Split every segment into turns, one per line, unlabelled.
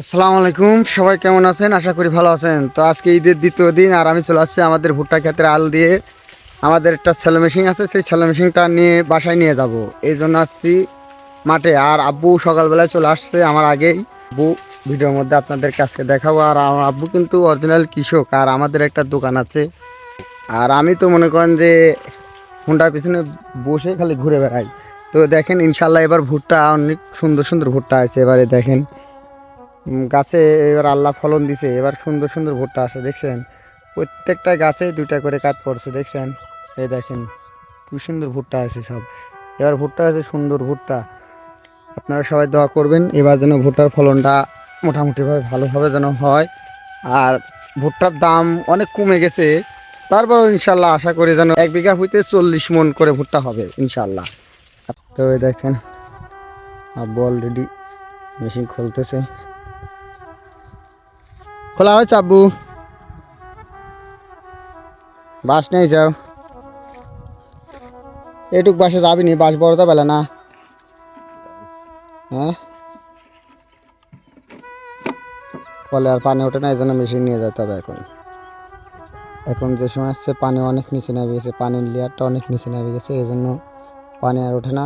আসসালামু আলাইকুম, সবাই কেমন আছেন? আশা করি ভালো আছেন। তো আজকে ঈদের দ্বিতীয় দিন আর আমি চলে আসছি আমাদের ভুট্টা ক্ষেতের আল দিয়ে। আমাদের একটা সেলো মেশিন আছে, সেই সেলো মেশিনটা নিয়ে বাসায় নিয়ে যাব, এই জন্য আসছি মাঠে। আর আব্বু সকালবেলায় চলে আসছে আমার আগেই। আব্বু ভিডিওর মধ্যে আপনাদের কাছে দেখাবো। আর আমার আব্বু কিন্তু অরিজিনাল কৃষক, আর আমাদের একটা দোকান আছে। আর আমি তো মনে করেন যে হুন্ডার পিছনে বসে খালি ঘুরে বেড়াই। তো দেখেন ইনশাল্লাহ এবার ভুট্টা অনেক সুন্দর সুন্দর ভুট্টা আছে। এবারে দেখেন গাছে এবার আল্লাহ ফলন দিছে, এবার সুন্দর সুন্দর ভুট্টা আছে দেখছেন। প্রত্যেকটা গাছে দুইটা করে কাঠ পড়ছে দেখছেন। এই দেখেন কি সুন্দর ভুট্টা আছে সব। এবার ভুট্টা আছে সুন্দর ভুট্টা। আপনারা সবাই দোয়া করবেন এবার যেন ভুট্টার ফলনটা মোটামুটিভাবে ভালোভাবে যেন হয়। আর ভুট্টার দাম অনেক কমে গেছে, তারপরও ইনশাল্লাহ আশা করি যেন 1 বিঘা হইতে 40 মণ করে ভুট্টা হবে ইনশাল্লাহ। তো এই দেখেন আব্বু অলরেডি মেশিন খুলতেছে। খোলা হয়েছে আব্বু? বাস নেই যাও, এটুক বাসে যাবি নি, বাস বড়টা পেলে না। হ্যাঁ, কলে আর পানি ওঠে না, এই জন্য মেশিন নিয়ে যেতে হবে। এখন এখন যে সময় আসছে পানি অনেক নিচে নেমে গেছে, পানির লেয়ারটা অনেক নিচে নেমে গেছে, এই জন্য পানি আর ওঠে না।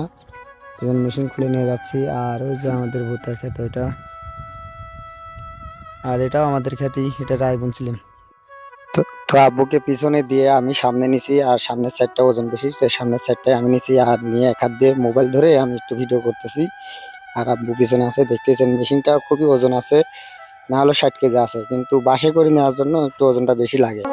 এই জন্য মেশিন খুলে নিয়ে যাচ্ছি। আর ওই যে আমাদের ভুট্টার ক্ষেত ওইটা, আর এটাও আমাদের ক্ষেতেই, এটা রায় বুনছিলাম। তো তো আব্বুকে পিছনে দিয়ে আমি সামনে নিছি, আর সামনের সাইডটা ওজন বেশি, সেই সামনের সাইডটাই আমি নিছি। আর নিয়ে এক হাত দিয়ে মোবাইল ধরে আমি একটু ভিডিও করতেছি। আর আব্বু পিছনে আছে, দেখতেছেন মেশিনটা খুবই ওজন আছে, না হলো 60 কেজি আছে, কিন্তু বাসে করে নেওয়ার জন্য একটু ওজনটা বেশি লাগে।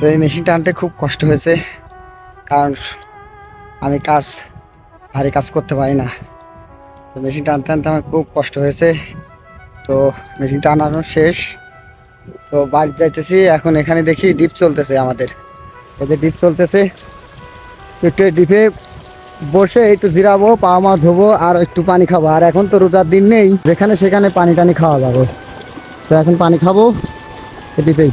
তো এই মেশিনটা আনতে খুব কষ্ট হয়েছে, কারণ আমি ভারী কাজ করতে পারি না। তো মেশিনটা আনতে আনতে আমার খুব কষ্ট হয়েছে। তো মেশিনটা আনানো শেষ, তো বাড়ি যাইতেছি। এখন এখানে দেখি ডিপ চলতেছে আমাদের, এদের ডিপ চলতেছে। একটু ডিপে বসে একটু জিরাবো, পা মা ধোবো, আর একটু পানি খাবো। আর এখন তো রোজার দিন নেই, যেখানে সেখানে পানি টানি খাওয়া যাবে। তো এখন পানি খাবো ডিপেই।